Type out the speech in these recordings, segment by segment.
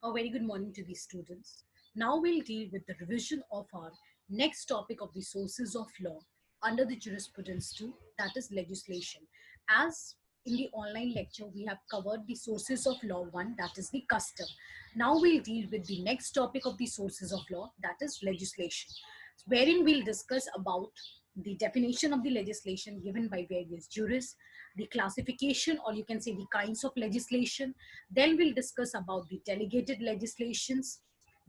A very good morning to the students. Now we'll deal with the revision of our next topic of the sources of law under the jurisprudence 2, that is legislation. As in the online lecture, we have covered the sources of law 1, that is the custom. Now we'll deal with the next topic of the sources of law, that is legislation, wherein we'll discuss about the definition of the legislation given by various jurists, the classification, or you can say the kinds of legislation. Then we'll discuss about the delegated legislations,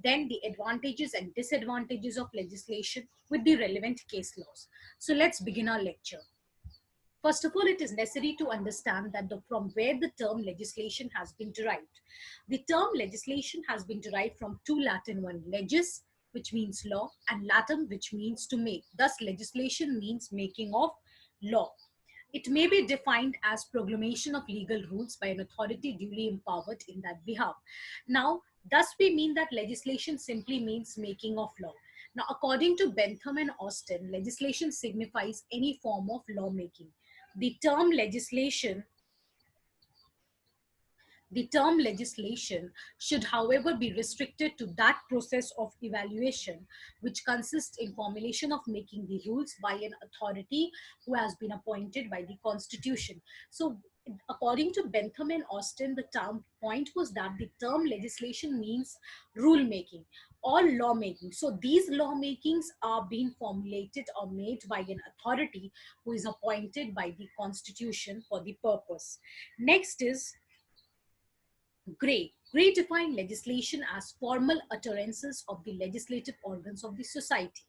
then the advantages and disadvantages of legislation with the relevant case laws. So let's begin our lecture. First of all, it is necessary to understand that from where the term legislation has been derived. The term legislation has been derived from two Latin words, legis, which means law, and latum, which means to make. Thus, legislation means making of law. It may be defined as proclamation of legal rules by an authority duly empowered in that behalf. Now, thus we mean that legislation simply means making of law. Now, according to Bentham and Austin, legislation signifies any form of lawmaking. The term legislation the term legislation should, however, be restricted to that process of evaluation which consists in formulation of making the rules by an authority who has been appointed by the Constitution. So, according to Bentham and Austin, the term point was that the term legislation means rule making or lawmaking. So, these lawmakings are being formulated or made by an authority who is appointed by the Constitution for the purpose. Next is Gray. Gray defined legislation as formal utterances of the legislative organs of the society,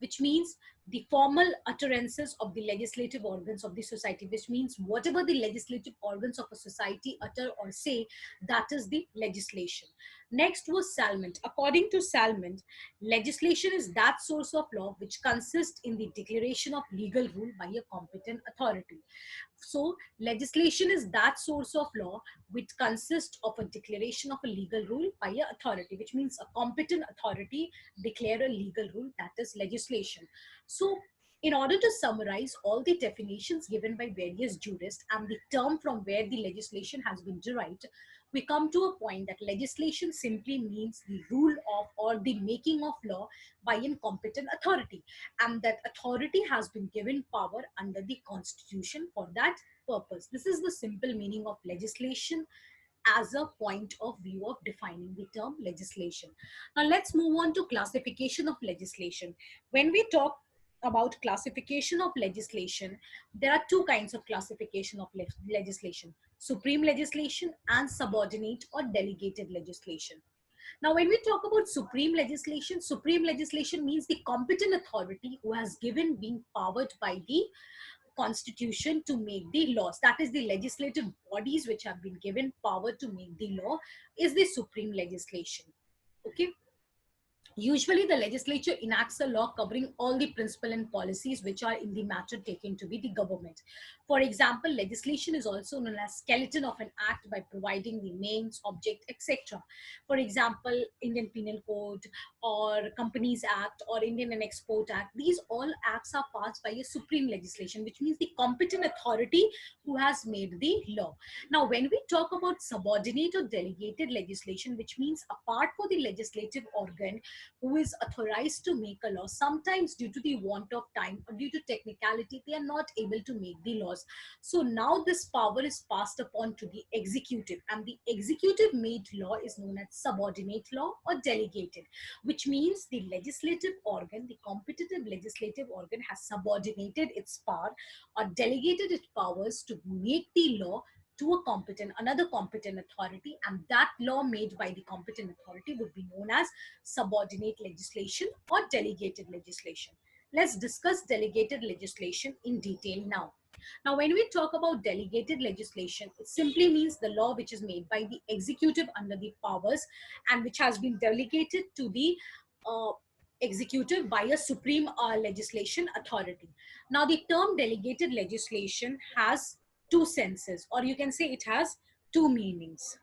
which means the formal utterances of the legislative organs of the society, which means whatever the legislative organs of a society utter or say, that is the legislation. Next was Salmond. According to Salmond, legislation is that source of law which consists in the declaration of legal rule by a competent authority. So, legislation is that source of law which consists of a declaration of a legal rule by a authority, which means a competent authority declare a legal rule, that is legislation. So, in order to summarize all the definitions given by various jurists and the term from where the legislation has been derived, we come to a point that legislation simply means the rule of or the making of law by a competent authority, and that authority has been given power under the Constitution for that purpose. This is the simple meaning of legislation as a point of view of defining the term legislation. Now let's move on to classification of legislation. When we talk about classification of legislation, there are two kinds of classification of legislation: supreme legislation and subordinate or delegated legislation. Now, when we talk about supreme legislation means the competent authority who has given being powered by the Constitution to make the laws. That is, the legislative bodies which have been given power to make the law is the supreme legislation. Okay. Usually, the legislature enacts a law covering all the principle and policies which are in the matter taken to be the government. For example, legislation is also known as skeleton of an act by providing the names, object, etc. For example, Indian Penal Code or Companies Act or Indian and Export Act, these all acts are passed by a supreme legislation, which means the competent authority who has made the law. Now, when we talk about subordinate or delegated legislation, which means apart for the legislative organ who is authorized to make a law, sometimes due to the want of time or due to technicality, they are not able to make the laws. So now this power is passed upon to the executive, and the executive made law is known as subordinate law or delegated, which means the legislative organ, the competitive legislative organ, has subordinated its power or delegated its powers to make the law to another competent authority, and that law made by the competent authority would be known as subordinate legislation or delegated legislation. Let's discuss delegated legislation in detail now. Now, when we talk about delegated legislation, it simply means the law which is made by the executive under the powers and which has been delegated to the uh, executive by a supreme legislation authority. Now, the term delegated legislation has two senses, or you can say it has two meanings.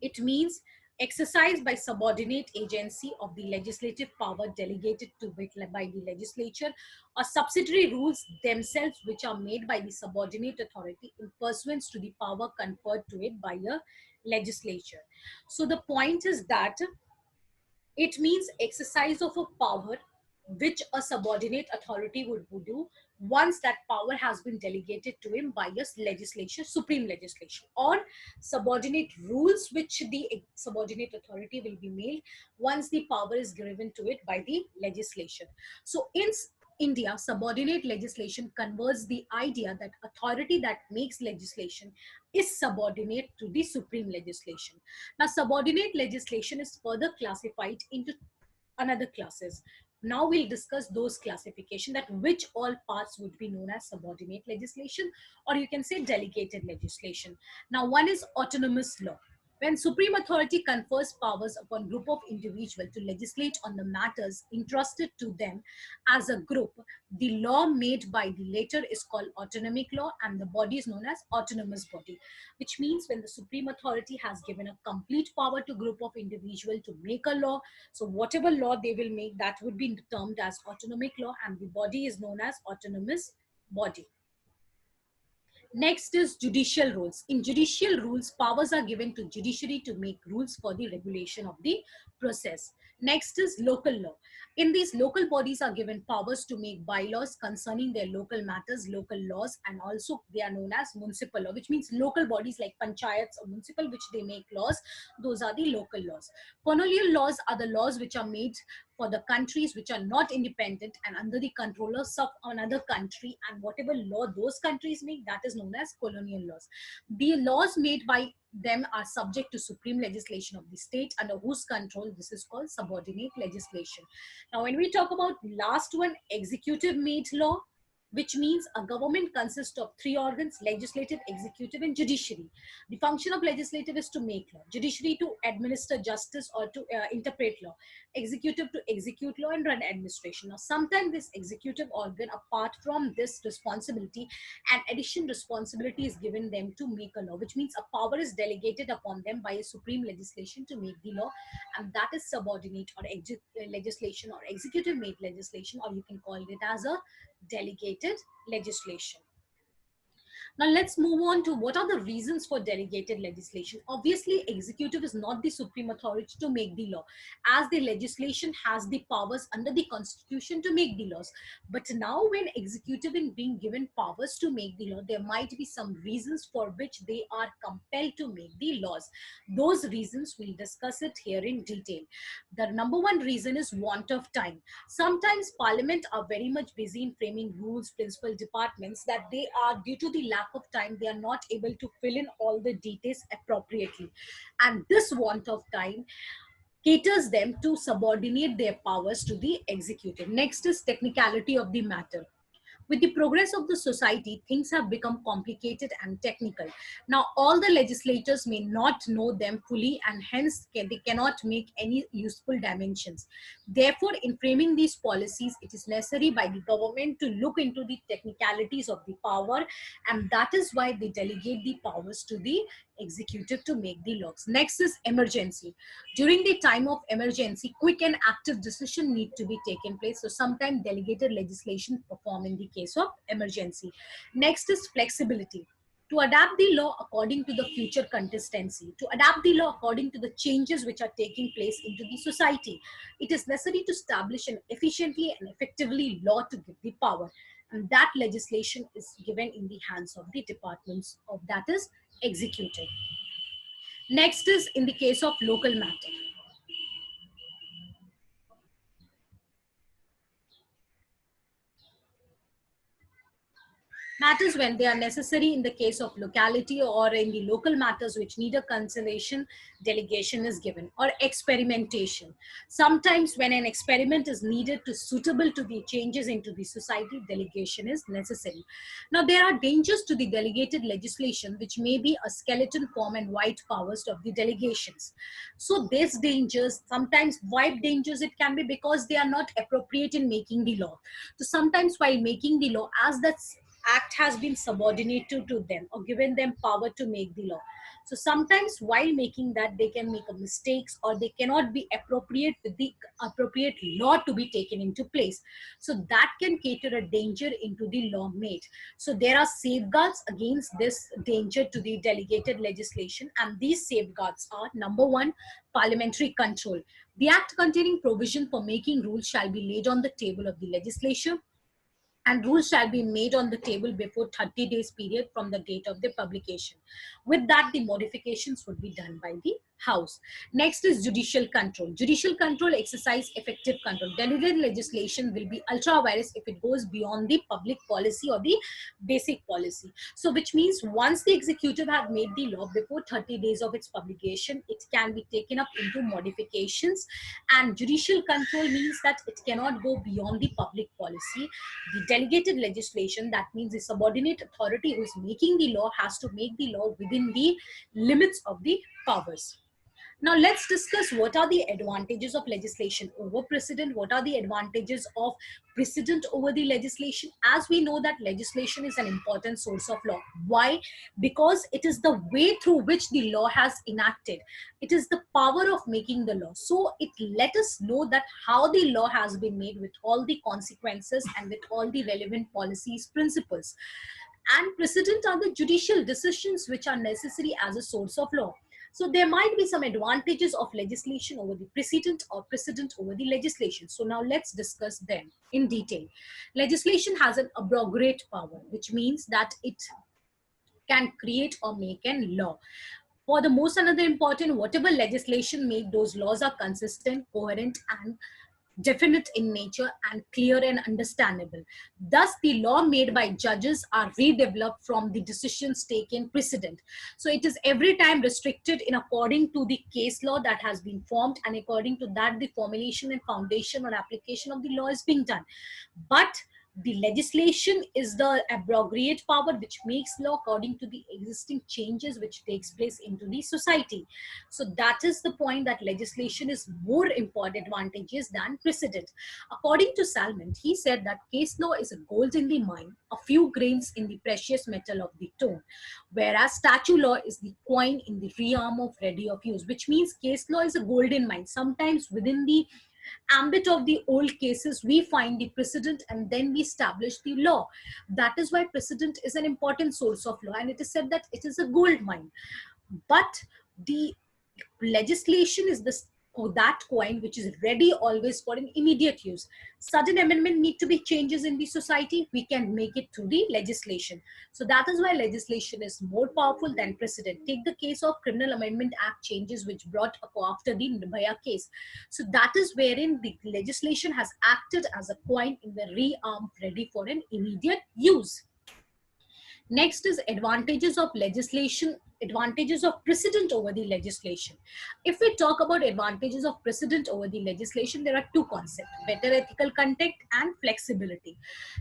It means exercised by subordinate agency of the legislative power delegated to it by the legislature, or subsidiary rules themselves which are made by the subordinate authority in pursuance to the power conferred to it by a legislature. So the point is that it means exercise of a power which a subordinate authority would do once that power has been delegated to him by a legislation, supreme legislation, or subordinate rules which the subordinate authority will be made once the power is given to it by the legislation. So in India, subordinate legislation converts the idea that authority that makes legislation is subordinate to the supreme legislation. Now, subordinate legislation is further classified into another classes. Now we'll discuss those classification, that which all parts would be known as subordinate legislation, or you can say delegated legislation. Now, one is autonomous law. When supreme authority confers powers upon group of individuals to legislate on the matters entrusted to them as a group, the law made by the latter is called autonomic law, and the body is known as autonomous body, which means when the supreme authority has given a complete power to group of individuals to make a law, so whatever law they will make, that would be termed as autonomic law, and the body is known as autonomous body. Next is judicial rules. In judicial rules, powers are given to judiciary to make rules for the regulation of the process. Next is local law. In these, local bodies are given powers to make bylaws concerning their local matters, local laws, and also they are known as municipal law, which means local bodies like panchayats or municipal, which they make laws. Those are the local laws. Colonial laws are the laws which are made for the countries which are not independent and under the controllers of another country, and whatever law those countries make, that is known as colonial laws. The laws made by them are subject to supreme legislation of the state under whose control this is called subordinate legislation. Now, when we talk about last one, executive made law, which means a government consists of three organs: legislative, executive, and judiciary. The function of legislative is to make law, judiciary to administer justice or to interpret law, executive to execute law and run administration. Now, sometimes this executive organ, apart from this responsibility, an additional responsibility is given them to make a law, which means a power is delegated upon them by a supreme legislation to make the law, and that is subordinate or legislation, or executive made legislation, or you can call it as a delegated legislation. Now let's move on to what are the reasons for delegated legislation. Obviously, executive is not the supreme authority to make the law, as the legislation has the powers under the constitution to make the laws. But now when executive is being given powers to make the law, there might be some reasons for which they are compelled to make the laws. Those reasons we'll discuss it here in detail. The number one reason is want of time. Sometimes parliament are very much busy in framing rules, principal departments, that they are, due to the lack of time, they are not able to fill in all the details appropriately, and this want of time caters them to subordinate their powers to the executive. Next is technicality of the matter. With the progress of the society, things have become complicated and technical. Now, all the legislators may not know them fully, and hence they cannot make any useful dimensions. Therefore, in framing these policies, it is necessary by the government to look into the technicalities of the power, and that is why they delegate the powers to the executive to make the laws. Next is emergency. During the time of emergency, quick and active decision need to be taken place. So sometimes delegated legislation perform in the case of emergency. Next is flexibility. To adapt the law according to the future contingency, to adapt the law according to the changes which are taking place into the society, it is necessary to establish an efficiently and effectively law to give the power. And that legislation is given in the hands of the departments of, that is, executive. Next is in the case of local matter. Matters when they are necessary in the case of locality or in the local matters which need a consideration, delegation is given. Or experimentation. Sometimes when an experiment is needed to suitable to the changes into the society, delegation is necessary. Now there are dangers to the delegated legislation, which may be a skeleton form and wide powers of the delegations. So these dangers, sometimes wide dangers it can be because they are not appropriate in making the law. So sometimes while making the law, as that's act has been subordinated to them or given them power to make the law. So sometimes while making that, they can make a mistakes, or they cannot be appropriate with the appropriate law to be taken into place. So that can cater a danger into the law made. So there are safeguards against this danger to the delegated legislation, and these safeguards are: number one, parliamentary control. The act containing provision for making rules shall be laid on the table of the legislature, and rules shall be made on the table before 30 days period from the date of the publication. With that, the modifications would be done by the House. Next is judicial control. Judicial control exercise effective control. Delegated legislation will be ultra vires if it goes beyond the public policy or the basic policy. So which means once the executive have made the law before 30 days of its publication, it can be taken up into modifications. And judicial control means that it cannot go beyond the public policy. The delegated legislation, that means the subordinate authority who is making the law, has to make the law within the limits of the powers. Now let's discuss what are the advantages of legislation over precedent. What are the advantages of precedent over the legislation? As we know that legislation is an important source of law. Why? Because it is the way through which the law has enacted. It is the power of making the law. So it let us know that how the law has been made, with all the consequences and with all the relevant policies, principles. And precedent are the judicial decisions which are necessary as a source of law. So there might be some advantages of legislation over the precedent, or precedent over the legislation. So now let's discuss them in detail. Legislation has an abrogate power, which means that it can create or make a law. For the most another important, whatever legislation made, those laws are consistent, coherent, and definite in nature, and clear and understandable. Thus, the law made by judges are redeveloped from the decisions taken precedent. So it is every time restricted in according to the case law that has been formed, and according to that, the formulation and foundation or application of the law is being done. But the legislation is the abrogate power which makes law according to the existing changes which takes place into the society. So that is the point, that legislation is more important advantages than precedent. According to Salmon, he said that case law is a gold in the mine, a few grains in the precious metal of the tone, whereas statute law is the coin in the realm of ready of use, which means case law is a golden mine. Sometimes within the ambit of the old cases, we find the precedent and then we establish the law. That is why precedent is an important source of law, and it is said that it is a gold mine. But the legislation is the that coin which is ready always for an immediate use. Sudden amendment need to be changes in the society, we can make it through the legislation. So that is why legislation is more powerful than precedent. Take the case of Criminal Amendment Act changes which brought after the Nirbhaya case. So that is wherein the legislation has acted as a coin in the re-arm ready for an immediate use. Next is advantages of legislation, advantages of precedent over the legislation. If we talk about advantages of precedent over the legislation, there are two concepts: better ethical conduct and flexibility.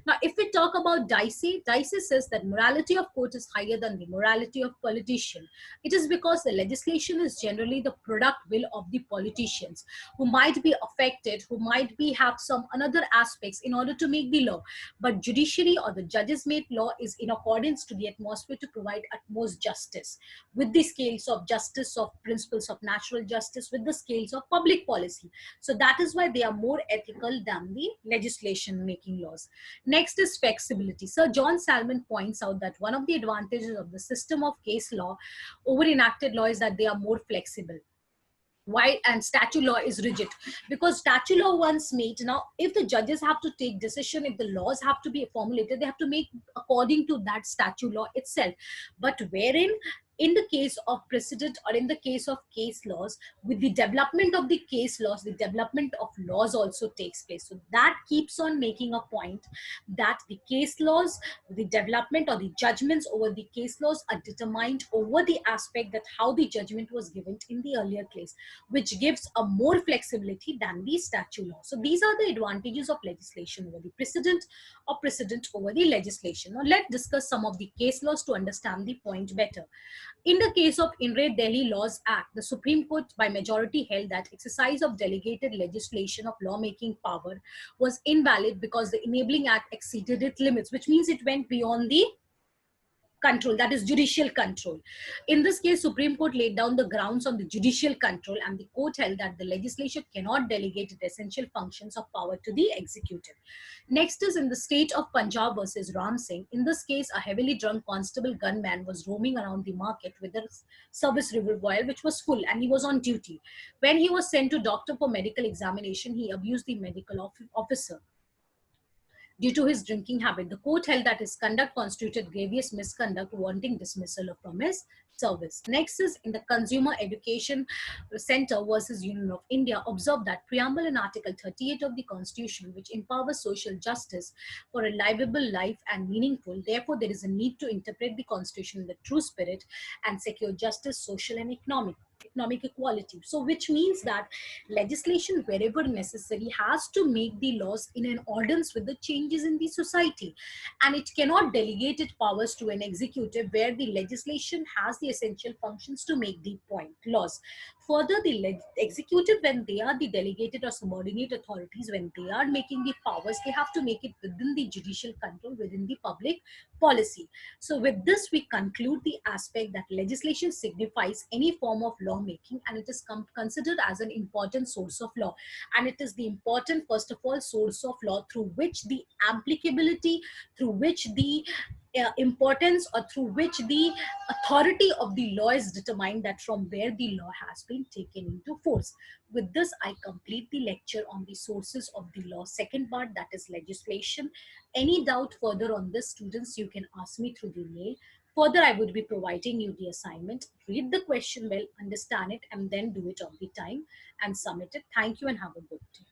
Now, if we talk about Dicey, Dicey says that morality of court is higher than the morality of politician. It is because the legislation is generally the product will of the politicians, who might be affected, who might be have some another aspects in order to make the law. But judiciary or the judges made law is in accordance to the atmosphere to provide utmost justice, with the scales of justice, of principles of natural justice, with the scales of public policy. So that is why they are more ethical than the legislation making laws. Next is flexibility. Sir John Salmon points out that one of the advantages of the system of case law over enacted law is that they are more flexible. Why? And statute law is rigid, because statute law once made, now if the judges have to take decision, if the laws have to be formulated, they have to make according to that statute law itself. But wherein in the case of precedent, or in the case of case laws, with the development of the case laws, the development of laws also takes place. So that keeps on making a point that the case laws, the development or the judgments over the case laws are determined over the aspect that how the judgment was given in the earlier case, which gives a more flexibility than the statute law. So these are the advantages of legislation over the precedent, or precedent over the legislation. Now let's discuss some of the case laws to understand the point better. In the case of INRE Delhi Laws Act, the Supreme Court by majority held that exercise of delegated legislation of lawmaking power was invalid because the enabling act exceeded its limits, which means it went beyond the control, that is judicial control. In this case, Supreme Court laid down the grounds on the judicial control, and the court held that the legislature cannot delegate its essential functions of power to the executive. Next is in the state of Punjab versus Ram Singh. In this case, a heavily drunk constable gunman was roaming around the market with a service revolver which was full, and he was on duty. When he was sent to doctor for medical examination, he abused the medical officer due to his drinking habit. The court held that his conduct constituted grievous misconduct, warranting dismissal from his service. Next is in the Consumer Education Center versus Union of India. Observe that preamble in Article 38 of the Constitution, which empowers social justice for a livable life and meaningful. Therefore, there is a need to interpret the Constitution in the true spirit and secure justice, social and economic equality. So which means that legislation wherever necessary has to make the laws in accordance with the changes in the society, and it cannot delegate its powers to an executive where the legislation has the essential functions to make the point laws. Further, the executive, when they are the delegated or subordinate authorities, when they are making the powers, they have to make it within the judicial control, within the public policy. So with this, we conclude the aspect that legislation signifies any form of lawmaking, and it is considered as an important source of law. And it is the important, first of all, source of law through which the applicability, through which the importance, or through which the authority of the law is determined, that from where the law has been taken into force. With this, I complete the lecture on the sources of the law, second part, that is legislation. Any doubt further on this, students, you can ask me through the mail. Further, I would be providing you the assignment. Read the question well, understand it, and then do it on the time and submit it. Thank you and have a good day.